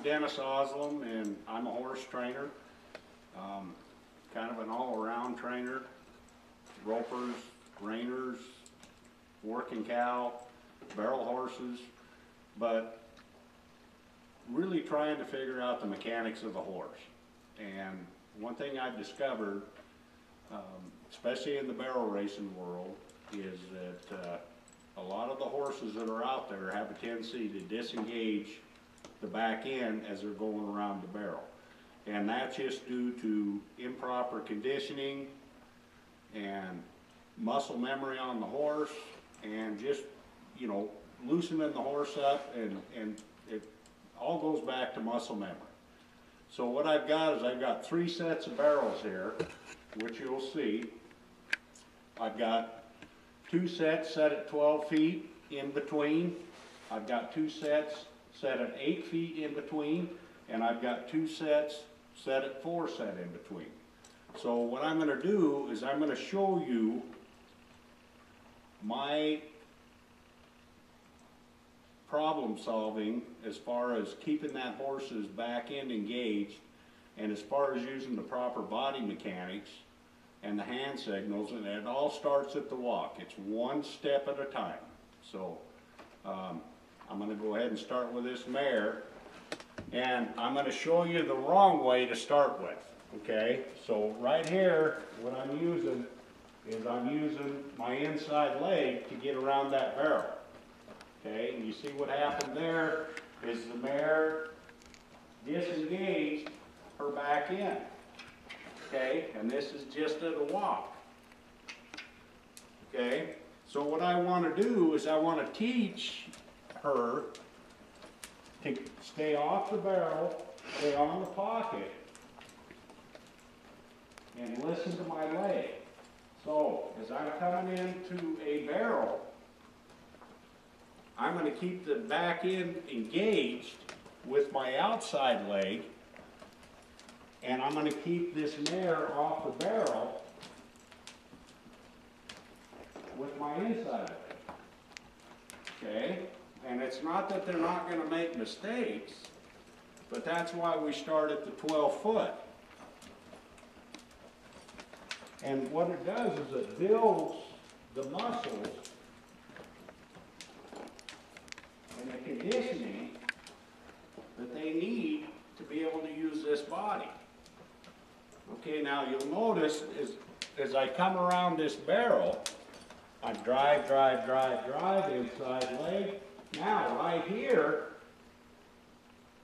Dennis Auslam, and I'm a horse trainer, kind of an all-around trainer, ropers, reiners, working cow, barrel horses, but really trying to figure out the mechanics of the horse. And one thing I've discovered, especially in the barrel racing world, is that a lot of the horses that are out there have a tendency to disengage the back end as they're going around the barrel. And that's just due to improper conditioning and muscle memory on the horse, and just, you know, loosening the horse up, and it all goes back to muscle memory. So what I've got is I've got 3 sets of barrels here, which you'll see. I've got 2 sets set at 12 feet in between. I've got 2 sets set at 8 feet in between, and I've got 2 sets set at 4 set in between. So what I'm going to do is I'm going to show you my problem solving as far as keeping that horse's back end engaged, and as far as using the proper body mechanics and the hand signals, and it all starts at the walk. It's one step at a time. So I'm going to go ahead and start with this mare, and I'm going to show you the wrong way to start with. Okay, so right here what I'm using is I'm using my inside leg to get around that barrel. Okay, and you see what happened there is the mare disengaged her back end. Okay, and this is just at a walk. Okay, so what I want to do is I want to teach her to stay off the barrel, stay on the pocket, and listen to my leg. So as I'm coming into a barrel, I'm going to keep the back end engaged with my outside leg, and I'm going to keep this mare off the barrel with my inside leg. Okay? And it's not that they're not going to make mistakes, but that's why we start at the 12 foot. And what it does is it builds the muscles and the conditioning that they need to be able to use this body. Okay, now you'll notice as I come around this barrel, I drive, inside leg. Now, right here,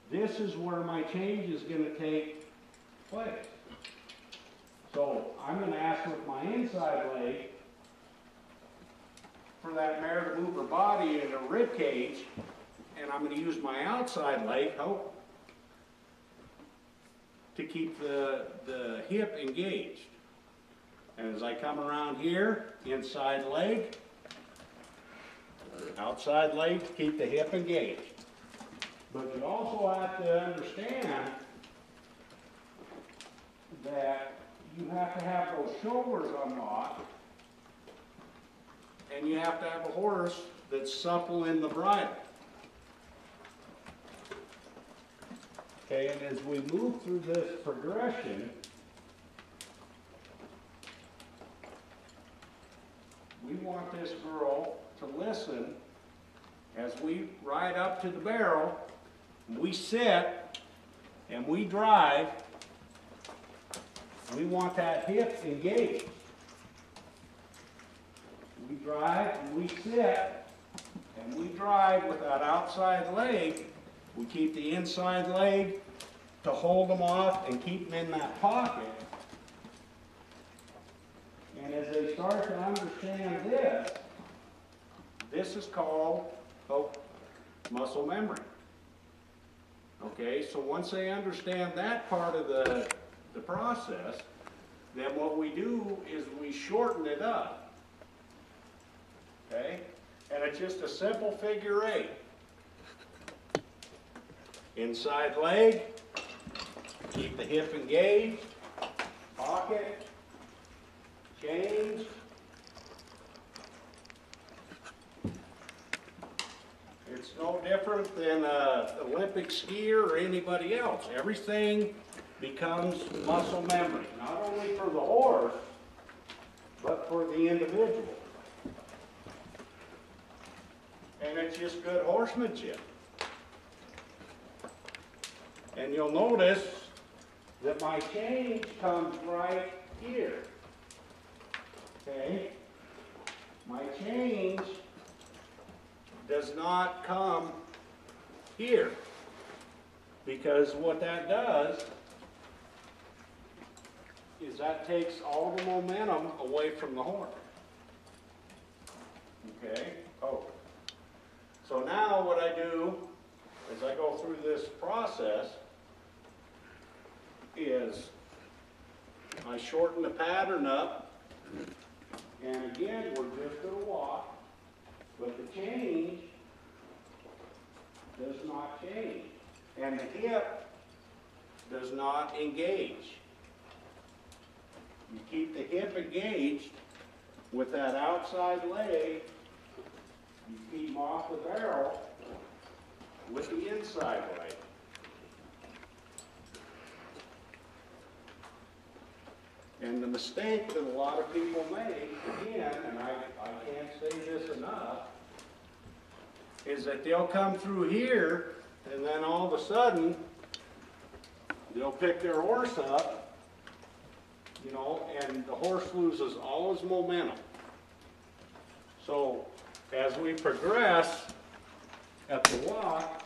this is where my change is going to take place. So I'm going to ask with my inside leg for that mare to move her body into a rib cage, and I'm going to use my outside leg to keep the hip engaged. And as I come around here, inside leg, outside leg to keep the hip engaged. But you also have to understand that you have to have those shoulders unlocked, and you have to have a horse that's supple in the bridle. Okay, and as we move through this progression, we want this girl to listen as we ride up to the barrel, we sit and we drive. We want that hip engaged. We drive and we sit and we drive with that outside leg. We keep the inside leg to hold them off and keep them in that pocket. And as they start to understand this, this is called muscle memory. Okay, so once they understand that part of the process, then what we do is we shorten it up. Okay, and it's just a simple figure 8. Inside leg, keep the hip engaged, pocket, change. It's no different than an Olympic skier or anybody else. Everything becomes muscle memory, not only for the horse, but for the individual. And it's just good horsemanship. And you'll notice that my change comes right here. Okay? My change does not come here. Because what that does is that takes all the momentum away from the horse. Okay? Oh. So now what I do as I go through this process is I shorten the pattern up, and again we're just going to walk, but the change does not change, and the hip does not engage. You keep the hip engaged with that outside leg. You keep them off the barrel with the inside leg. And the mistake that a lot of people make, again, and I can't say this enough, is that they'll come through here and then all of a sudden they'll pick their horse up, you know, and the horse loses all his momentum. So as we progress at the walk,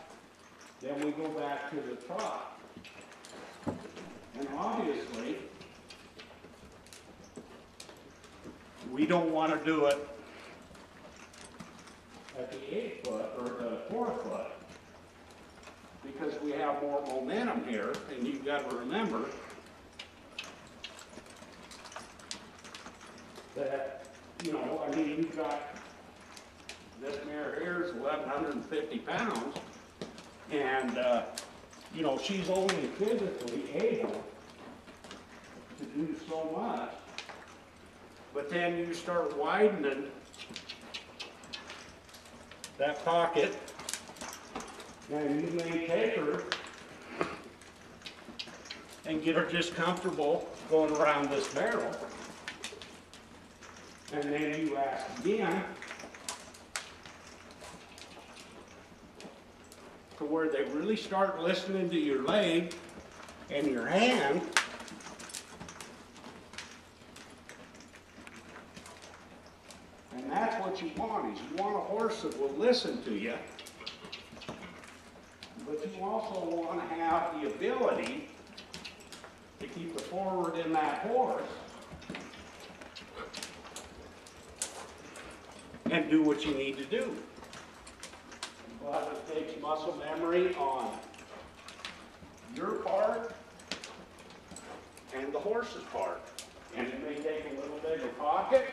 then we go back to the trot. And obviously, we don't want to do it at the 8 foot or the 4 foot because we have more momentum here, and you've got to remember that, you know, I mean, you've got this mare here is 1,150 pounds, and, you know, she's only physically able to do so much. But then you start widening that pocket, and you may take her and get her just comfortable going around this barrel. And then you ask again to where they really start listening to your leg and your hand. And that's what you want, is you want a horse that will listen to you, but you also want to have the ability to keep the forward in that horse and do what you need to do. But it takes muscle memory on your part and the horse's part. And it may take a little bigger pocket.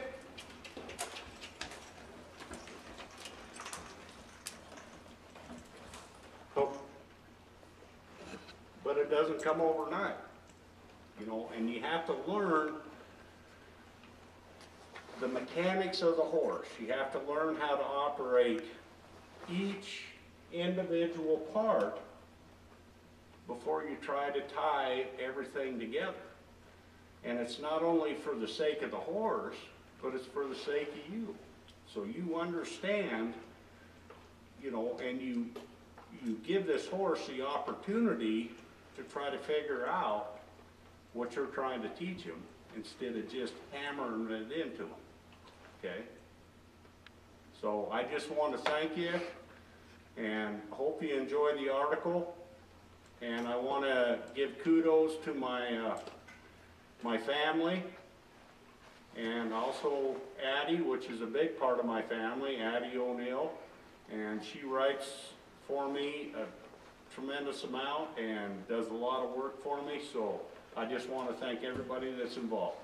But it doesn't come overnight, you know, and you have to learn the mechanics of the horse. You have to learn how to operate each individual part before you try to tie everything together. And it's not only for the sake of the horse, but it's for the sake of you. So you understand, you know, and you give this horse the opportunity to try to figure out what you're trying to teach him instead of just hammering it into him. Okay? So I just want to thank you and hope you enjoy the article. And I want to give kudos to my family, and also Addie, which is a big part of my family, Addie O'Neill, and she writes for me a tremendous amount and does a lot of work for me, so I just want to thank everybody that's involved.